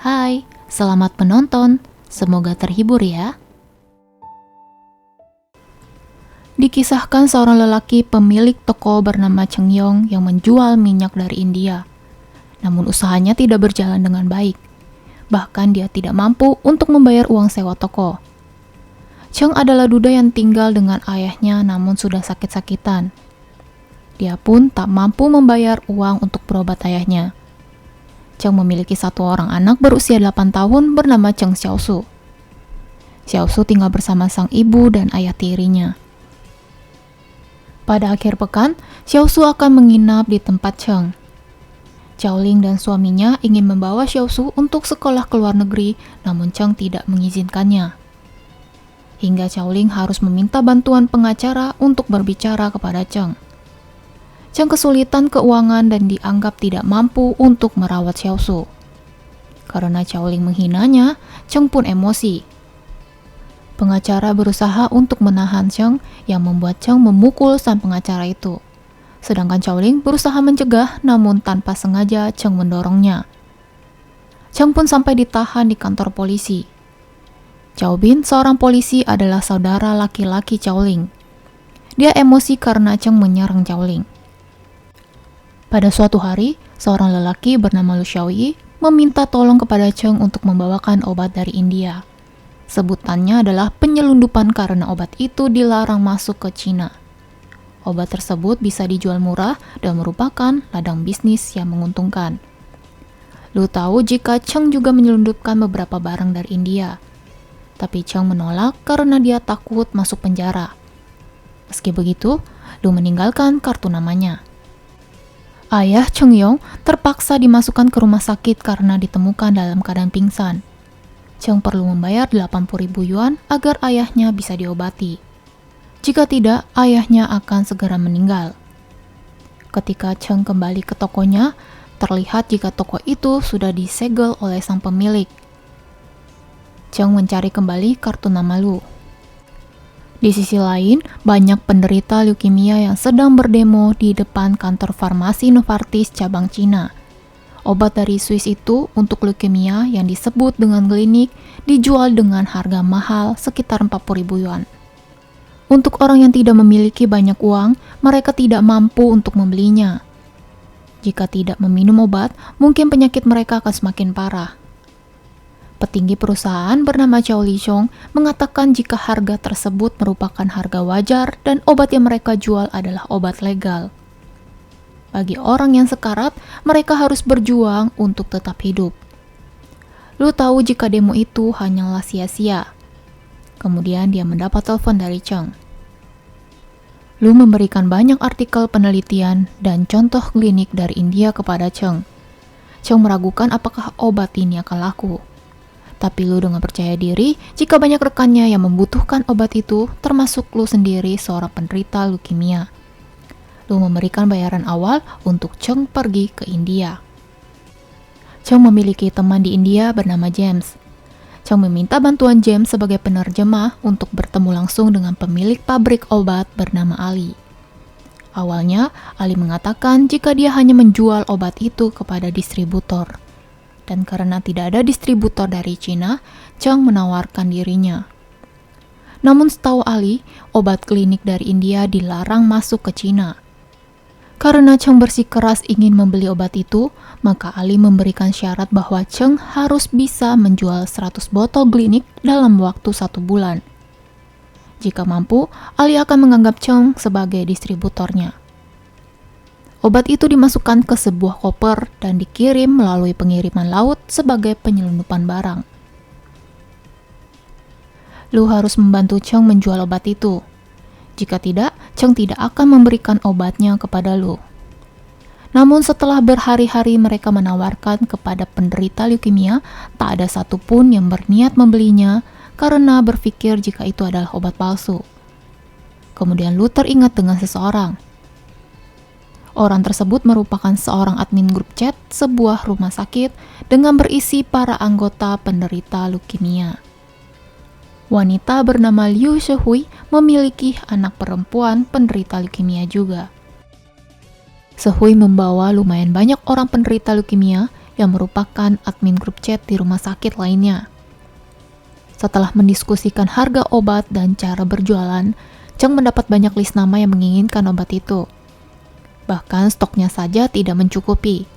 Hai, selamat menonton. Semoga terhibur ya. Dikisahkan seorang lelaki pemilik toko bernama Cheng Yong yang menjual minyak dari India. Namun usahanya tidak berjalan dengan baik. Bahkan dia tidak mampu untuk membayar uang sewa toko. Cheng adalah duda yang tinggal dengan ayahnya namun sudah sakit-sakitan. Dia pun tak mampu membayar uang untuk berobat ayahnya. Cheng memiliki satu orang anak berusia 8 tahun bernama Cheng Xiaosu. Xiaosu tinggal bersama sang ibu dan ayah tirinya. Pada akhir pekan, Xiaosu akan menginap di tempat Cheng. Xiaoling dan suaminya ingin membawa Xiaosu untuk sekolah ke luar negeri, namun Cheng tidak mengizinkannya. Hingga Xiaoling harus meminta bantuan pengacara untuk berbicara kepada Cheng. Cheng kesulitan keuangan dan dianggap tidak mampu untuk merawat Xiaosu. Karena Xiaoling menghinanya, Cheng pun emosi. Pengacara berusaha untuk menahan Cheng yang membuat Cheng memukul sang pengacara itu. Sedangkan Xiaoling berusaha mencegah namun tanpa sengaja Cheng mendorongnya. Cheng pun sampai ditahan di kantor polisi. Xiao Bin, seorang polisi, adalah saudara laki-laki Xiaoling. Dia emosi karena Cheng menyerang Xiaoling. Pada suatu hari, seorang lelaki bernama Lu Xiaoyi meminta tolong kepada Cheng untuk membawakan obat dari India. Sebutannya adalah penyelundupan karena obat itu dilarang masuk ke Cina. Obat tersebut bisa dijual murah dan merupakan ladang bisnis yang menguntungkan. Lu tahu jika Cheng juga menyelundupkan beberapa barang dari India. Tapi Cheng menolak karena dia takut masuk penjara. Meski begitu, Lu meninggalkan kartu namanya. Ayah Cheng Yong terpaksa dimasukkan ke rumah sakit karena ditemukan dalam keadaan pingsan. Cheng perlu membayar 80.000 yuan agar ayahnya bisa diobati. Jika tidak, ayahnya akan segera meninggal. Ketika Cheng kembali ke tokonya, terlihat jika toko itu sudah disegel oleh sang pemilik. Cheng mencari kembali kartu nama Lu. Di sisi lain, banyak penderita leukemia yang sedang berdemo di depan kantor farmasi Novartis cabang Cina. Obat dari Swiss itu untuk leukemia yang disebut dengan Glenik dijual dengan harga mahal sekitar 40.000 yuan. Untuk orang yang tidak memiliki banyak uang, mereka tidak mampu untuk membelinya. Jika tidak meminum obat, mungkin penyakit mereka akan semakin parah. Petinggi perusahaan bernama Zhao Lixiong mengatakan jika harga tersebut merupakan harga wajar dan obat yang mereka jual adalah obat legal. Bagi orang yang sekarat, mereka harus berjuang untuk tetap hidup. Lu tahu jika demo itu hanyalah sia-sia. Kemudian dia mendapat telepon dari Cheng. Lu memberikan banyak artikel penelitian dan contoh klinik dari India kepada Cheng. Cheng meragukan apakah obat ini akan laku. Tapi Lu dengan percaya diri jika banyak rekannya yang membutuhkan obat itu, termasuk Lu sendiri seorang penderita leukemia. Lu memberikan bayaran awal untuk Cheng pergi ke India. Cheng memiliki teman di India bernama James. Cheng meminta bantuan James sebagai penerjemah untuk bertemu langsung dengan pemilik pabrik obat bernama Ali. Awalnya, Ali mengatakan jika dia hanya menjual obat itu kepada distributor. Dan karena tidak ada distributor dari Cina, Cheng menawarkan dirinya. Namun setahu Ali, obat klinik dari India dilarang masuk ke Cina. Karena Cheng bersikeras ingin membeli obat itu, maka Ali memberikan syarat bahwa Cheng harus bisa menjual 100 botol klinik dalam waktu 1 bulan. Jika mampu, Ali akan menganggap Cheng sebagai distributornya. Obat itu dimasukkan ke sebuah koper dan dikirim melalui pengiriman laut sebagai penyelundupan barang. Lu harus membantu Cheng menjual obat itu. Jika tidak, Cheng tidak akan memberikan obatnya kepada Lu. Namun setelah berhari-hari mereka menawarkan kepada penderita leukemia, tak ada satupun yang berniat membelinya karena berpikir jika itu adalah obat palsu. Kemudian Lu teringat dengan seseorang. Orang tersebut merupakan seorang admin grup chat sebuah rumah sakit dengan berisi para anggota penderita leukemia. Wanita bernama Liu Shehui memiliki anak perempuan penderita leukemia juga. Shehui membawa lumayan banyak orang penderita leukemia yang merupakan admin grup chat di rumah sakit lainnya. Setelah mendiskusikan harga obat dan cara berjualan, Cheng mendapat banyak list nama yang menginginkan obat itu. Bahkan stoknya saja tidak mencukupi.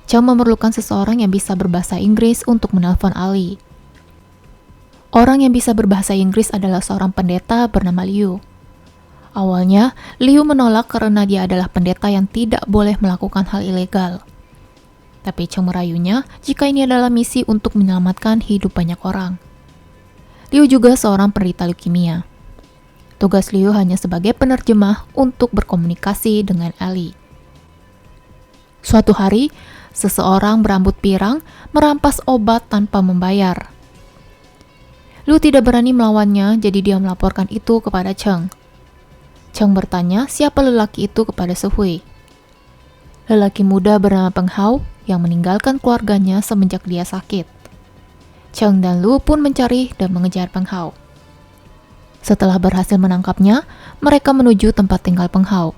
Cheng memerlukan seseorang yang bisa berbahasa Inggris untuk menelpon Ali. Orang yang bisa berbahasa Inggris adalah seorang pendeta bernama Liu. Awalnya, Liu menolak karena dia adalah pendeta yang tidak boleh melakukan hal ilegal. Tapi Cheng merayunya jika ini adalah misi untuk menyelamatkan hidup banyak orang. Liu juga seorang penderita leukemia. Tugas Liu hanya sebagai penerjemah untuk berkomunikasi dengan Ali. Suatu hari, seseorang berambut pirang merampas obat tanpa membayar. Liu tidak berani melawannya, jadi dia melaporkan itu kepada Cheng. Cheng bertanya siapa lelaki itu kepada Sehui. Lelaki muda bernama Peng Hao yang meninggalkan keluarganya semenjak dia sakit. Cheng dan Lu pun mencari dan mengejar Peng Hao. Setelah berhasil menangkapnya, mereka menuju tempat tinggal Peng Hao.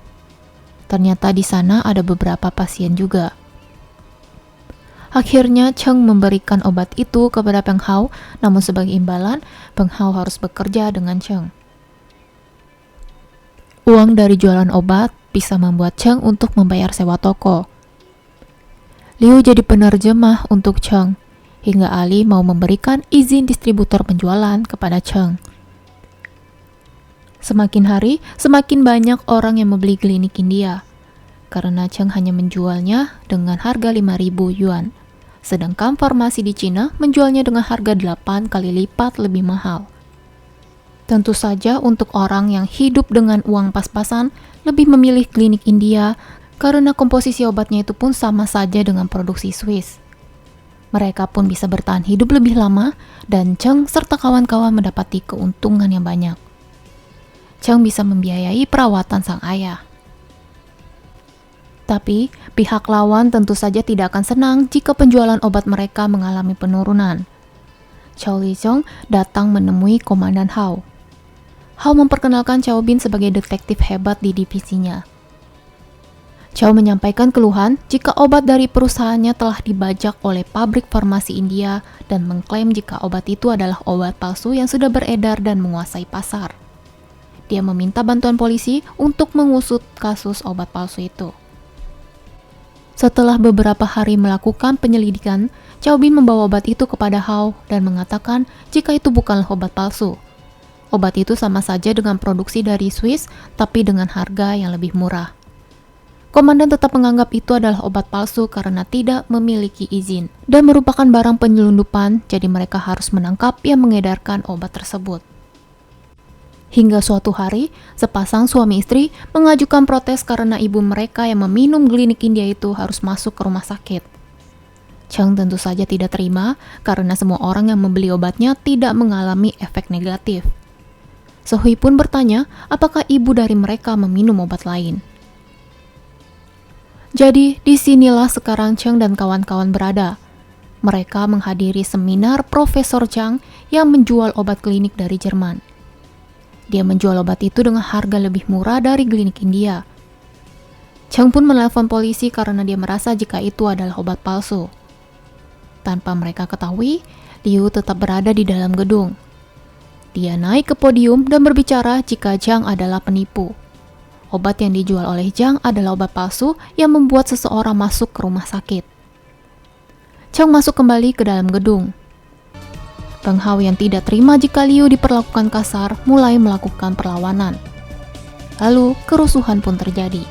Ternyata di sana ada beberapa pasien juga. Akhirnya Cheng memberikan obat itu kepada Peng Hao, namun sebagai imbalan, Peng Hao harus bekerja dengan Cheng. Uang dari jualan obat bisa membuat Cheng untuk membayar sewa toko. Liu jadi penerjemah untuk Cheng, hingga Ali mau memberikan izin distributor penjualan kepada Cheng. Semakin hari, semakin banyak orang yang membeli klinik India, karena Cheng hanya menjualnya dengan harga 5.000 yuan, sedangkan farmasi di Cina menjualnya dengan harga 8 kali lipat lebih mahal. Tentu saja untuk orang yang hidup dengan uang pas-pasan, lebih memilih klinik India, karena komposisi obatnya itu pun sama saja dengan produksi Swiss. Mereka pun bisa bertahan hidup lebih lama, dan Cheng serta kawan-kawan mendapati keuntungan yang banyak. Cheng bisa membiayai perawatan sang ayah. Tapi, pihak lawan tentu saja tidak akan senang jika penjualan obat mereka mengalami penurunan. Chao Lijiong datang menemui Komandan Hao. Hao memperkenalkan Chao Bin sebagai detektif hebat di divisinya. Chao menyampaikan keluhan jika obat dari perusahaannya telah dibajak oleh pabrik farmasi India dan mengklaim jika obat itu adalah obat palsu yang sudah beredar dan menguasai pasar. Dia meminta bantuan polisi untuk mengusut kasus obat palsu itu. Setelah beberapa hari melakukan penyelidikan, Chao Bin membawa obat itu kepada Hao dan mengatakan jika itu bukanlah obat palsu. Obat itu sama saja dengan produksi dari Swiss, tapi dengan harga yang lebih murah. Komandan tetap menganggap itu adalah obat palsu karena tidak memiliki izin dan merupakan barang penyelundupan, jadi mereka harus menangkap yang mengedarkan obat tersebut. Hingga suatu hari, sepasang suami istri mengajukan protes karena ibu mereka yang meminum klinik India itu harus masuk ke rumah sakit. Cheng tentu saja tidak terima karena semua orang yang membeli obatnya tidak mengalami efek negatif. Sehui pun bertanya apakah ibu dari mereka meminum obat lain. Jadi, disinilah sekarang Cheng dan kawan-kawan berada. Mereka menghadiri seminar Profesor Chang yang menjual obat klinik dari Jerman. Dia menjual obat itu dengan harga lebih murah dari klinik India. Cheng pun menelpon polisi karena dia merasa jika itu adalah obat palsu. Tanpa mereka ketahui, Liu tetap berada di dalam gedung. Dia naik ke podium dan berbicara jika Chang adalah penipu. Obat yang dijual oleh Chang adalah obat palsu yang membuat seseorang masuk ke rumah sakit. Chang masuk kembali ke dalam gedung. Peng Hao yang tidak terima jika Liu diperlakukan kasar mulai melakukan perlawanan. Lalu kerusuhan pun terjadi.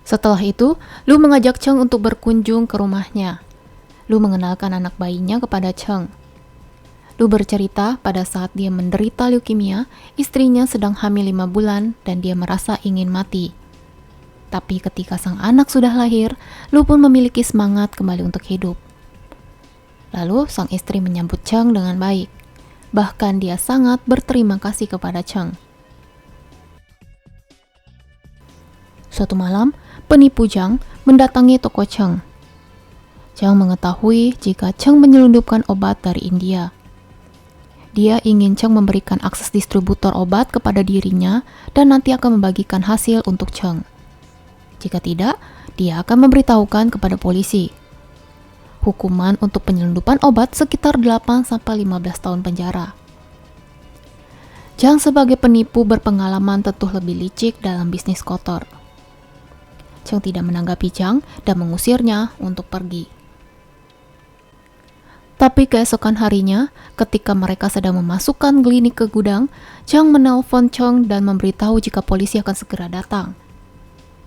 Setelah itu, Lu mengajak Cheng untuk berkunjung ke rumahnya. Lu mengenalkan anak bayinya kepada Cheng. Lu bercerita pada saat dia menderita leukemia, istrinya sedang hamil 5 bulan dan dia merasa ingin mati. Tapi ketika sang anak sudah lahir, Lu pun memiliki semangat kembali untuk hidup. Lalu sang istri menyambut Cheng dengan baik. Bahkan dia sangat berterima kasih kepada Cheng. Suatu malam, penipu Cheng mendatangi toko Cheng. Cheng mengetahui jika Cheng menyelundupkan obat dari India. Dia ingin Cheng memberikan akses distributor obat kepada dirinya dan nanti akan membagikan hasil untuk Cheng. Jika tidak, dia akan memberitahukan kepada polisi. Hukuman untuk penyelundupan obat sekitar 8-15 tahun penjara. Zhang sebagai penipu berpengalaman tentu lebih licik dalam bisnis kotor. Cheng tidak menanggapi Zhang dan mengusirnya untuk pergi. Tapi keesokan harinya, ketika mereka sedang memasukkan klinik ke gudang, Zhang menelpon Cheng dan memberitahu jika polisi akan segera datang.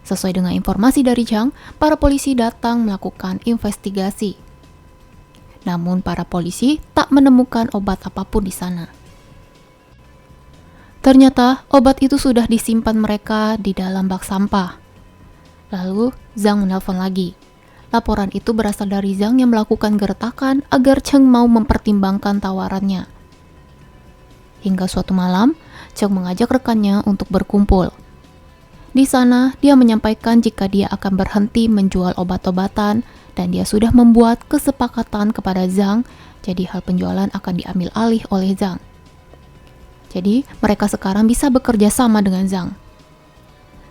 Sesuai dengan informasi dari Zhang, para polisi datang melakukan investigasi. Namun para polisi tak menemukan obat apapun di sana. Ternyata obat itu sudah disimpan mereka di dalam bak sampah. Lalu Zhang menelpon lagi. Laporan itu berasal dari Zhang yang melakukan gertakan agar Cheng mau mempertimbangkan tawarannya. Hingga suatu malam, Cheng mengajak rekannya untuk berkumpul. Di sana, dia menyampaikan jika dia akan berhenti menjual obat-obatan dan dia sudah membuat kesepakatan kepada Zhang, jadi hal penjualan akan diambil alih oleh Zhang. Jadi, mereka sekarang bisa bekerja sama dengan Zhang.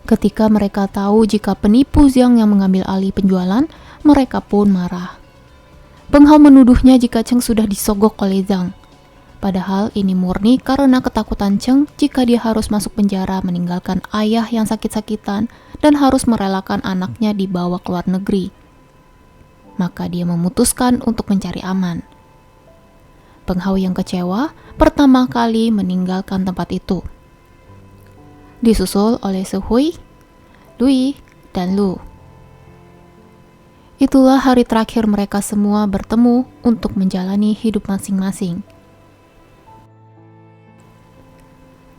Ketika mereka tahu jika penipu Zhang yang mengambil alih penjualan, mereka pun marah. Peng Hao menuduhnya jika Cheng sudah disogok oleh Zhang. Padahal ini murni karena ketakutan Cheng jika dia harus masuk penjara meninggalkan ayah yang sakit-sakitan dan harus merelakan anaknya dibawa ke luar negeri. Maka dia memutuskan untuk mencari aman. Peng Hao yang kecewa pertama kali meninggalkan tempat itu. Disusul oleh Su Hui, Lui, dan Lu. Itulah hari terakhir mereka semua bertemu untuk menjalani hidup masing-masing.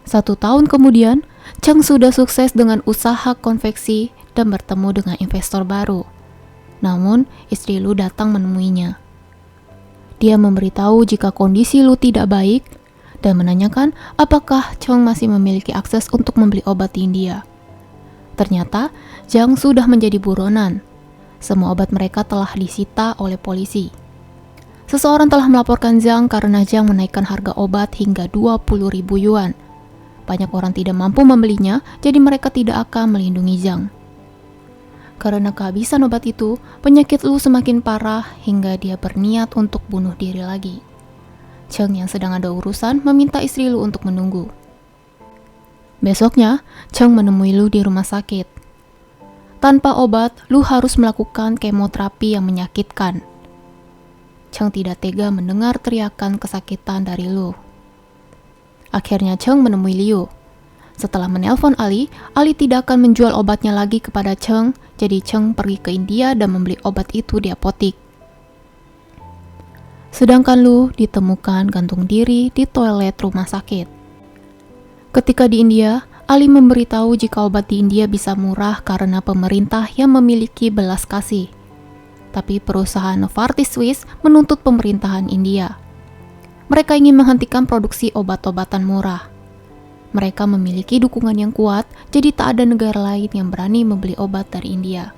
1 tahun kemudian, Cheng sudah sukses dengan usaha konveksi dan bertemu dengan investor baru. Namun, istri Lu datang menemuinya. Dia memberitahu jika kondisi Lu tidak baik dan menanyakan apakah Cheng masih memiliki akses untuk membeli obat di India. Ternyata, Zhang sudah menjadi buronan. Semua obat mereka telah disita oleh polisi. Seseorang telah melaporkan Zhang karena Zhang menaikkan harga obat hingga 20.000 yuan. Banyak orang tidak mampu membelinya, jadi mereka tidak akan melindungi Zhang. Karena kehabisan obat itu, penyakit Lu semakin parah hingga dia berniat untuk bunuh diri lagi. Cheng yang sedang ada urusan meminta istri Lu untuk menunggu. Besoknya, Cheng menemui Lu di rumah sakit. Tanpa obat, Lu harus melakukan kemoterapi yang menyakitkan. Cheng tidak tega mendengar teriakan kesakitan dari Lu. Akhirnya Cheng menemui Liu. Setelah menelpon Ali tidak akan menjual obatnya lagi kepada Cheng, jadi Cheng pergi ke India dan membeli obat itu di apotik. Sedangkan Lu ditemukan gantung diri di toilet rumah sakit. Ketika di India, Ali memberitahu jika obat di India bisa murah karena pemerintah yang memiliki belas kasih. Tapi perusahaan Novartis Swiss menuntut pemerintahan India. Mereka ingin menghentikan produksi obat-obatan murah. Mereka memiliki dukungan yang kuat, jadi tak ada negara lain yang berani membeli obat dari India.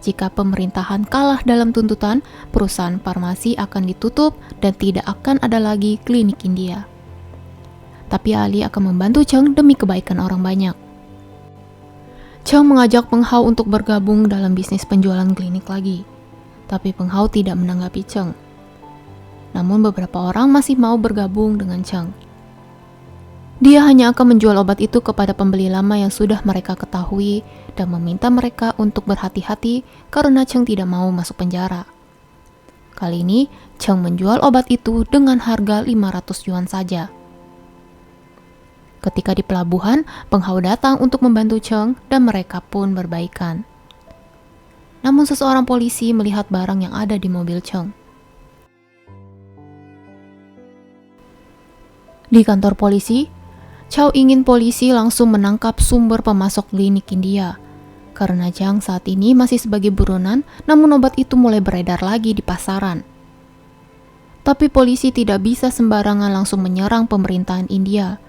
Jika pemerintahan kalah dalam tuntutan, perusahaan farmasi akan ditutup dan tidak akan ada lagi klinik India. Tapi Ali akan membantu Cheng demi kebaikan orang banyak. Cheng mengajak Peng Hao untuk bergabung dalam bisnis penjualan klinik lagi. Tapi Peng Hao tidak menanggapi Cheng. Namun beberapa orang masih mau bergabung dengan Cheng. Dia hanya akan menjual obat itu kepada pembeli lama yang sudah mereka ketahui dan meminta mereka untuk berhati-hati karena Cheng tidak mau masuk penjara. Kali ini, Cheng menjual obat itu dengan harga 500 yuan saja. Ketika di pelabuhan, Peng Hao datang untuk membantu Cheng dan mereka pun berbaikan. Namun seseorang polisi melihat barang yang ada di mobil Cheng. Di kantor polisi, Chow ingin polisi langsung menangkap sumber pemasok klinik India. Karena Zhang saat ini masih sebagai buronan, namun obat itu mulai beredar lagi di pasaran. Tapi polisi tidak bisa sembarangan langsung menyerang pemerintahan India,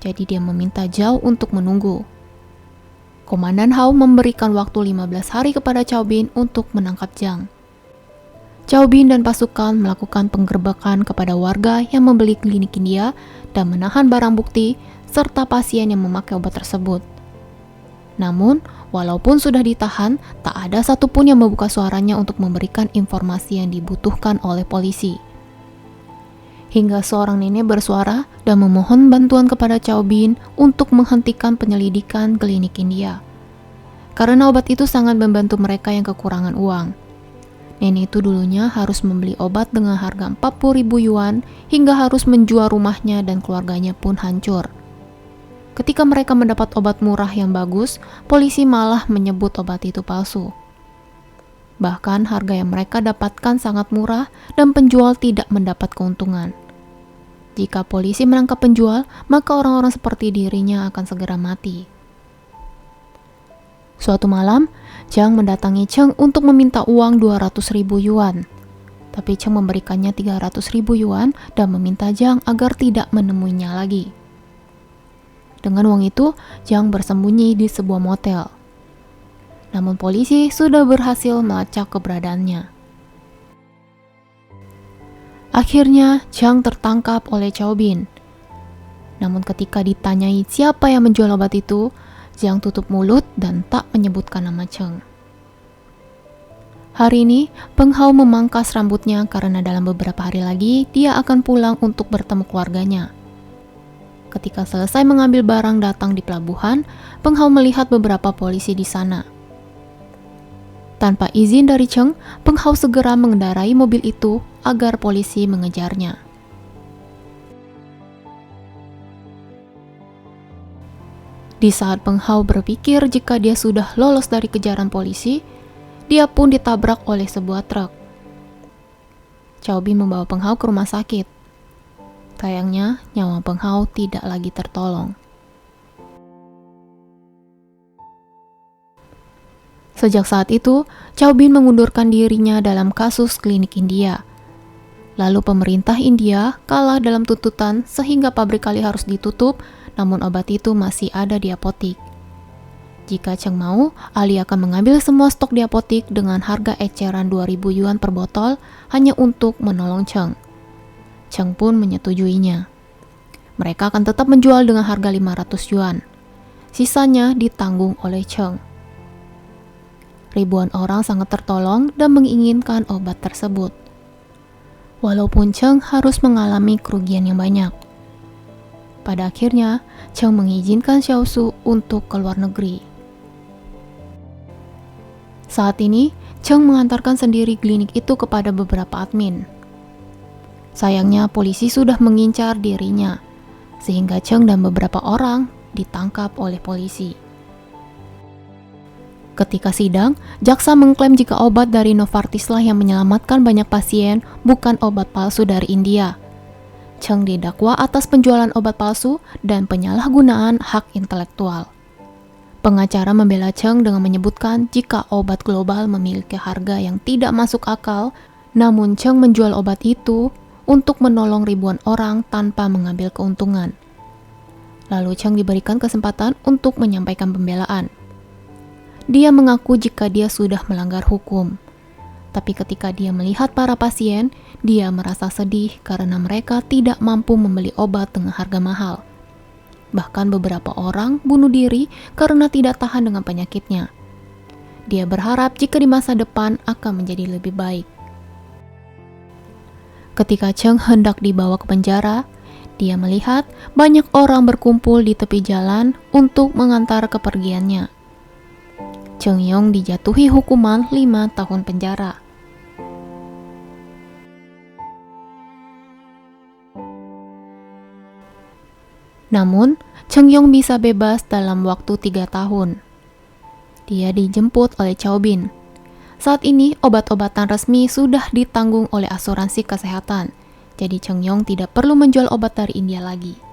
jadi dia meminta Zhao untuk menunggu. Komandan Hao memberikan waktu 15 hari kepada Chow Bin untuk menangkap Zhang. Chow Bin dan pasukan melakukan penggerbekan kepada warga yang membeli klinik India dan menahan barang bukti serta pasien yang memakai obat tersebut. Namun, walaupun sudah ditahan, tak ada satupun yang membuka suaranya untuk memberikan informasi yang dibutuhkan oleh polisi. Hingga seorang nenek bersuara dan memohon bantuan kepada Chow Bin untuk menghentikan penyelidikan klinik India. Karena obat itu sangat membantu mereka yang kekurangan uang. Nenek itu dulunya harus membeli obat dengan harga 40.000 yuan hingga harus menjual rumahnya dan keluarganya pun hancur. Ketika mereka mendapat obat murah yang bagus, polisi malah menyebut obat itu palsu. Bahkan harga yang mereka dapatkan sangat murah dan penjual tidak mendapat keuntungan. Jika polisi menangkap penjual, maka orang-orang seperti dirinya akan segera mati. Suatu malam, Cheng mendatangi Cheng untuk meminta uang 200.000 yuan. Tapi Cheng memberikannya 300.000 yuan dan meminta Jiang agar tidak menemuinya lagi. Dengan uang itu, Jiang bersembunyi di sebuah motel. Namun polisi sudah berhasil melacak keberadaannya. Akhirnya, Jiang tertangkap oleh Chow Bin. Namun ketika ditanyai siapa yang menjual obat itu, Jiang tutup mulut dan tak menyebutkan nama Cheng. Hari ini, Peng Hao memangkas rambutnya karena dalam beberapa hari lagi dia akan pulang untuk bertemu keluarganya. Ketika selesai mengambil barang datang di pelabuhan, Peng Hao melihat beberapa polisi di sana. Tanpa izin dari Cheng, Peng Hao segera mengendarai mobil itu agar polisi mengejarnya. Di saat Peng Hao berpikir jika dia sudah lolos dari kejaran polisi, dia pun ditabrak oleh sebuah truk. Chow Bin membawa Peng Hao ke rumah sakit. Sayangnya, nyawa Peng Hao tidak lagi tertolong. Sejak saat itu, Chow Bin mengundurkan dirinya dalam kasus klinik India. Lalu pemerintah India kalah dalam tuntutan sehingga pabrik kali harus ditutup, namun obat itu masih ada di apotik. Jika Cheng mau, Ali akan mengambil semua stok di apotik dengan harga eceran 2.000 yuan per botol hanya untuk menolong Cheng. Cheng pun menyetujuinya. Mereka akan tetap menjual dengan harga 500 yuan. Sisanya ditanggung oleh Cheng. Ribuan orang sangat tertolong dan menginginkan obat tersebut. Walaupun Cheng harus mengalami kerugian yang banyak. Pada akhirnya, Cheng mengizinkan Xiao Su untuk keluar negeri. Saat ini, Cheng mengantarkan sendiri klinik itu kepada beberapa admin. Sayangnya, polisi sudah mengincar dirinya, sehingga Cheng dan beberapa orang ditangkap oleh polisi. Ketika sidang, jaksa mengklaim jika obat dari Novartislah yang menyelamatkan banyak pasien, bukan obat palsu dari India. Cheng didakwa atas penjualan obat palsu dan penyalahgunaan hak intelektual. Pengacara membela Cheng dengan menyebutkan jika obat global memiliki harga yang tidak masuk akal, namun Cheng menjual obat itu untuk menolong ribuan orang tanpa mengambil keuntungan. Lalu Cheng diberikan kesempatan untuk menyampaikan pembelaan. Dia mengaku jika dia sudah melanggar hukum. Tapi ketika dia melihat para pasien, dia merasa sedih karena mereka tidak mampu membeli obat dengan harga mahal. Bahkan beberapa orang bunuh diri karena tidak tahan dengan penyakitnya. Dia berharap jika di masa depan akan menjadi lebih baik. Ketika Cheng hendak dibawa ke penjara, dia melihat banyak orang berkumpul di tepi jalan untuk mengantar kepergiannya. Cheng Yong dijatuhi hukuman 5 tahun penjara. Namun, Cheng Yong bisa bebas dalam waktu 3 tahun. Dia dijemput oleh Chow Bin. Saat ini, obat-obatan resmi sudah ditanggung oleh asuransi kesehatan, jadi Cheng Yong tidak perlu menjual obat dari India lagi.